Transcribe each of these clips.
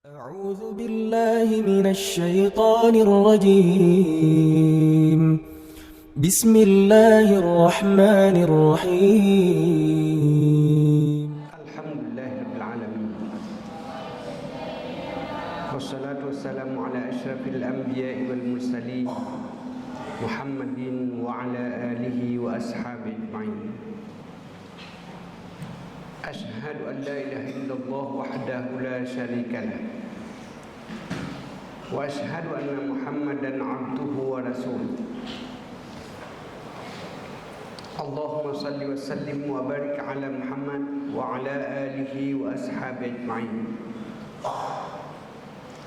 أعوذ بالله من الشيطان الرجيم بسم الله الرحمن الرحيم الحمد لله رب العالمين والصلاة والسلام على أشرف الأنبياء والمرسلين محمد وعلى آله وأصحابه أجمعين. أشهد أن لا إله إلا الله وحده لا شريك له وأشهد أن محمدا عبده ورسوله. اللهم صل وسلم وبارك على محمد وعلى آله وأصحابه أجمعين.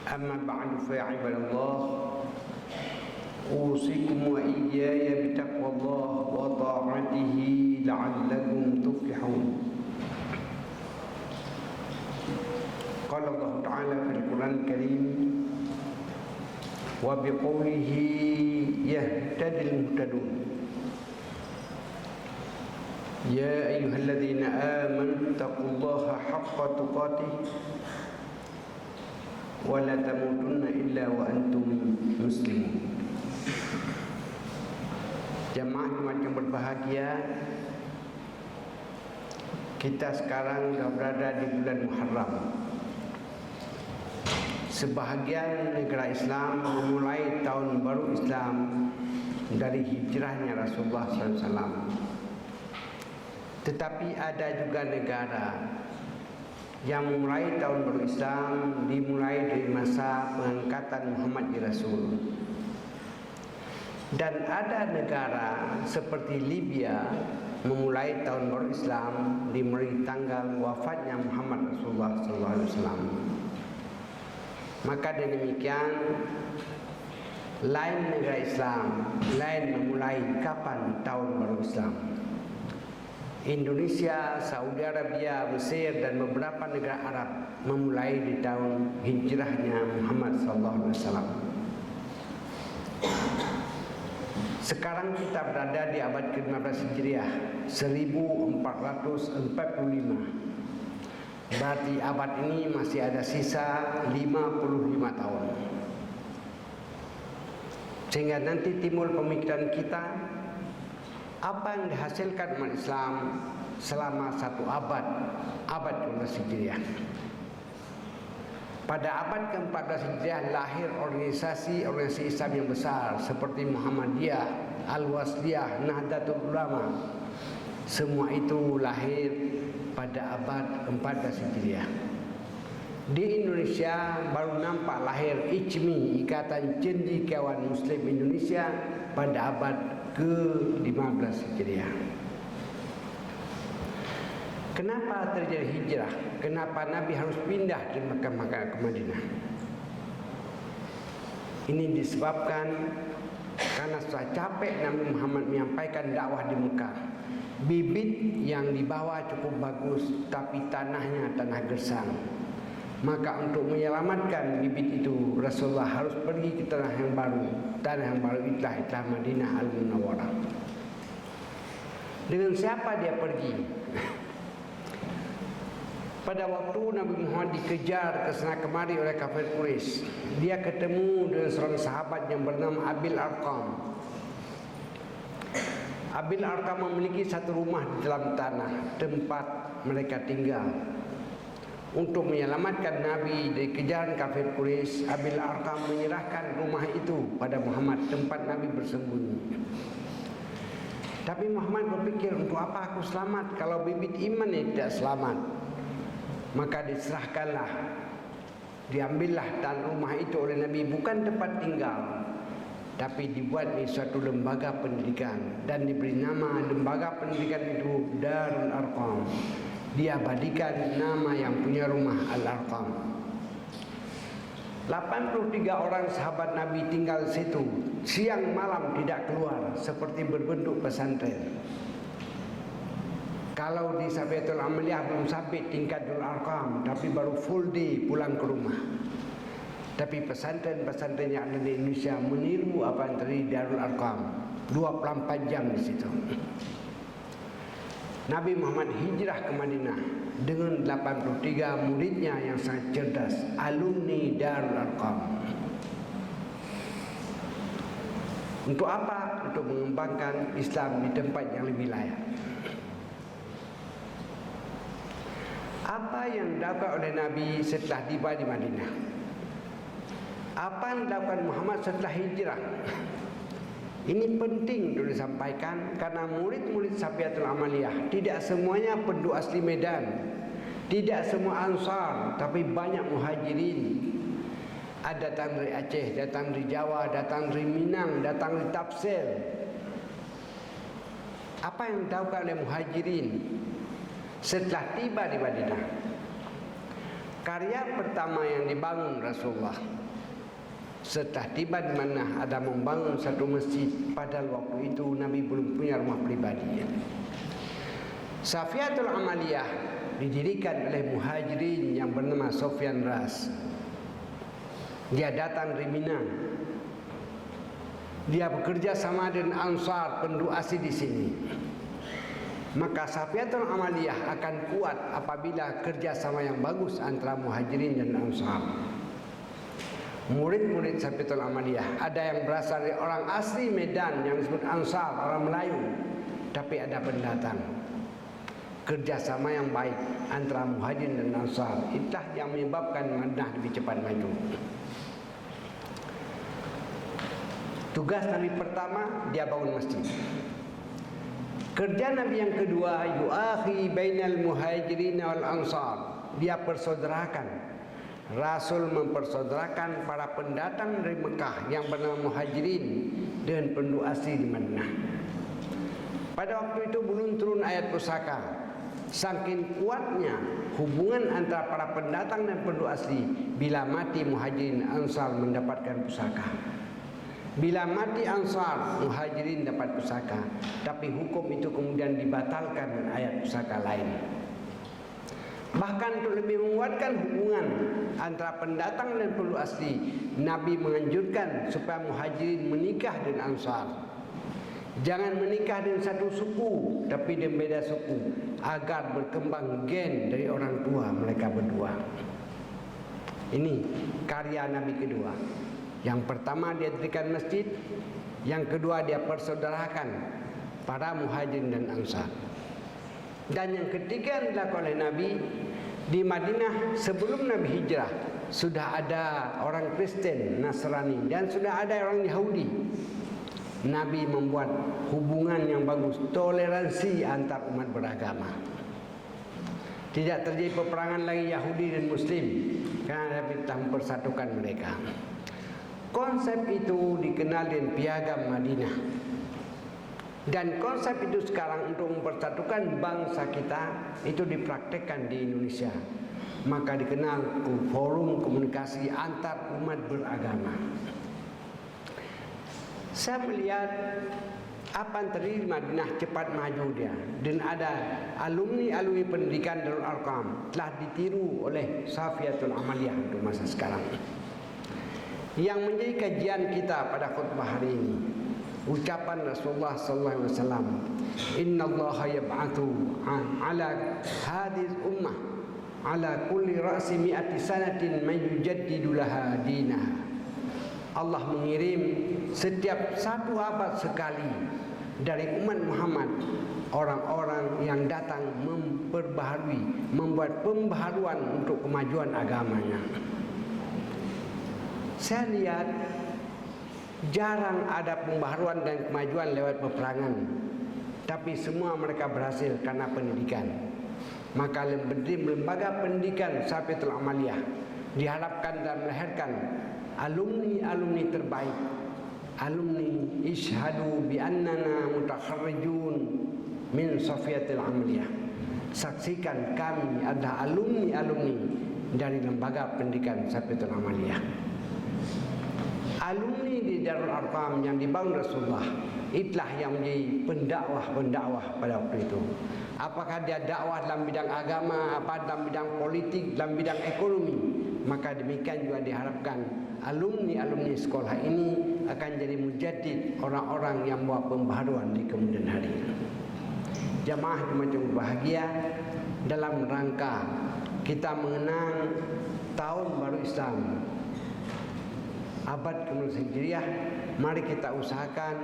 أما بعد فيا عباد الله، أوصيكم وإياي بتقوى الله وطاعته لعلكم تفلحون. قال الله تعالى في القرآن الكريم: وبقوله يهتدي المهتدون. يا أيها الذين آمنوا اتقوا الله حق تقاته ولا تموتن إلا وأنتم مسلمون. Jamaah yang berbahagia, kita sekarang sudah berada di bulan Muharram. Sebahagian negara Islam memulai tahun baru Islam dari hijrahnya Rasulullah SAW. Tetapi ada juga negara yang memulai tahun baru Islam dimulai dari masa pengangkatan Muhammad di Rasul. Dan ada negara seperti Libya memulai tahun baru Islam dimulai tanggal wafatnya Muhammad Rasulullah SAW. Maka demikian, lain negara Islam, lain memulai kapan tahun baru Islam. Indonesia, Saudi Arabia, Mesir dan beberapa negara Arab memulai di tahun hijrahnya Muhammad SAW. Sekarang kita berada di abad ke-15 Hijriah 1445. Berarti abad ini masih ada sisa 55 tahun. Sehingga nanti timbul pemikiran kita, apa yang dihasilkan umat Islam selama satu abad ke-15 Hijriah. Pada abad ke-14 Hijriah lahir organisasi Islam yang besar seperti Muhammadiyah, Al-Wasliyah, Nahdlatul Ulama. Semua itu lahir pada abad ke-14 Hijriah. Di Indonesia baru nampak lahir ICMI, Ikatan Cendekiawan Muslim Indonesia, pada abad ke-15 Hijriah. Kenapa terjadi hijrah? Kenapa Nabi harus pindah dari Makkah ke Madinah? Ini disebabkan karena sudah capek Nabi Muhammad menyampaikan dakwah di Mekah. Bibit yang dibawa cukup bagus, tapi tanahnya tanah gersang. Maka untuk menyelamatkan bibit itu, Rasulullah harus pergi ke tanah yang baru. Tanah yang baru itulah Madinah Al-Munawwarah. Dengan siapa dia pergi? Pada waktu Nabi Muhammad dikejar ke sana kemari oleh kafir Quraisy, dia ketemu dengan seorang sahabat yang bernama Abil Arqam. Abil Arqam memiliki satu rumah di dalam tanah tempat mereka tinggal. Untuk menyelamatkan Nabi dari kejaran kafir Quraisy, Abil Arqam menyerahkan rumah itu pada Muhammad, tempat Nabi bersembunyi. Tapi Muhammad berpikir, untuk apa aku selamat kalau bibit iman ini tidak selamat? Maka diserahkanlah, diambillah tanah rumah itu oleh Nabi, bukan tempat tinggal, tapi dibuat di suatu lembaga pendidikan dan diberi nama lembaga pendidikan itu Darul Arqam. Diabadikan nama yang punya rumah Al-Arqam. 83 orang sahabat Nabi tinggal di situ, siang malam tidak keluar, seperti berbentuk pesantren. Kalau di Sabiatul Amaliyah belum sampai tingkat Darul Arqam, tapi baru full day pulang ke rumah. Tapi pesantren-pesantren yang ada di Indonesia meniru apa yang terjadi di Darul Arqam, 24 jam di situ. Nabi Muhammad hijrah ke Madinah dengan 83 muridnya yang sangat cerdas, alumni Darul Arqam. Untuk apa? Untuk mengembangkan Islam di tempat yang lebih layak. Apa yang dilakukan oleh Nabi setelah tiba di Madinah? Apa yang dilakukan Muhammad setelah hijrah? Ini penting untuk disampaikan karena murid-murid Safiatul Amaliyah tidak semuanya penduduk asli Medan, tidak semua Ansar, tapi banyak Muhajirin. Ada datang dari Aceh, datang dari Jawa, datang dari Minang, datang dari Tafsir. Apa yang dilakukan oleh Muhajirin setelah tiba di Madinah? Karya pertama yang dibangun Rasulullah setelah tiba di mana ada membangun satu masjid. Padahal waktu itu Nabi belum punya rumah pribadi. Safiatul Amaliyah didirikan oleh Muhajirin yang bernama Sofyan Ras. Dia datang dari Minang. Dia bekerja sama dengan Ansar, penduduk asli di sini. Maka Safiatul Amaliyah akan kuat apabila kerjasama yang bagus antara Muhajirin dan Ansar. Murid-murid Safiatul Amaliyah ada yang berasal dari orang asli Medan yang disebut Ansar, orang Melayu, tapi ada pendatang. Kerjasama yang baik antara Muhajirin dan Ansar itulah yang menyebabkan Madinah lebih cepat maju. Tugas Nabi pertama, dia bangun masjid. Kerja Nabi yang kedua, yu'akhi bainal muhajirin wal ansar. Dia persaudarakan. Rasul mempersaudarakan para pendatang dari Mekah yang bernama Muhajirin dengan penduduk asli di Madinah. Pada waktu itu belum turun ayat pusaka. Saking kuatnya hubungan antara para pendatang dan penduduk asli, bila mati Muhajirin, Ansar mendapatkan pusaka. Bila mati Ansar, Muhajirin dapat pusaka. Tapi hukum itu kemudian dibatalkan dengan ayat pusaka lain. Bahkan untuk lebih menguatkan hubungan antara pendatang dan penduduk asli, Nabi menganjurkan supaya Muhajirin menikah dengan Ansar. Jangan menikah dengan satu suku, tapi dengan beda suku, agar berkembang gen dari orang tua mereka berdua. Ini karya Nabi kedua. Yang pertama dia dirikan masjid, yang kedua dia persaudarakan para Muhajirin dan Ansar. Dan yang ketiga yang dilakukan oleh Nabi di Madinah sebelum Nabi hijrah, sudah ada orang Kristen, Nasrani, dan sudah ada orang Yahudi. Nabi membuat hubungan yang bagus, toleransi antar umat beragama. Tidak terjadi peperangan lagi Yahudi dan Muslim, karena Nabi telah mempersatukan mereka. Konsep itu dikenal dengan Piagam Madinah. Dan konsep itu sekarang untuk mempersatukan bangsa kita itu dipraktekkan di Indonesia. Maka dikenal Forum Komunikasi Antar Umat Beragama. Saya melihat apa yang terjadi di Madinah cepat maju dia. Dan ada alumni-alumni pendidikan Darul Arqam telah ditiru oleh Safiatul Amaliyah untuk masa sekarang. Yang menjadi kajian kita pada khutbah hari ini, ucapan Rasulullah sallallahu alaihi wasallam, innallaha yab'atsu ala hadhihi ummah ala kulli ra'si mi'ati sanatin man yujaddidu laha dinaha. Allah mengirim setiap satu abad sekali dari umat Muhammad orang-orang yang datang memperbaharui, membuat pembaharuan untuk kemajuan agamanya. Saya lihat jarang ada pembaharuan dan kemajuan lewat peperangan, tapi semua mereka berhasil karena pendidikan. Maka lembaga pendidikan Safiatul Amaliyah diharapkan dan melahirkan alumni-alumni terbaik. Alumni ishhadu bi annana mutakharrijun min Safiatul Amaliyah. Saksikan kami adalah alumni-alumni dari lembaga pendidikan Safiatul Amaliyah. Alumni di Darul Arqam yang dibangun Rasulullah, itulah yang menjadi pendakwah pada waktu itu. Apakah dia dakwah dalam bidang agama, apa dalam bidang politik, dalam bidang ekonomi, maka demikian juga diharapkan alumni-alumni sekolah ini akan jadi mujaddid, orang-orang yang membawa pembaharuan di kemudian hari. jamaah macam bahagia dalam rangka kita mengenang tahun baru Islam abad ke-19 Hijriah. Mari kita usahakan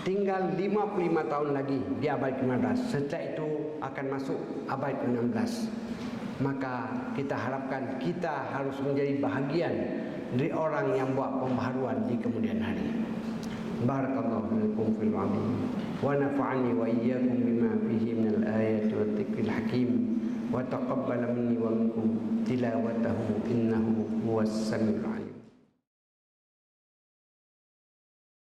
tinggal 55 tahun lagi di abad ke-15. Setelah itu akan masuk abad ke-16. Maka kita harapkan kita harus menjadi bahagian dari orang yang buat pembaharuan di kemudian hari. Barakallahu lakum fil azim wa nafa'ani wa iyyakum bima fihi minal ayati wat dzikril hakim wa taqabbala minni wa minkum tilawatahu innahu huwas samiul alim.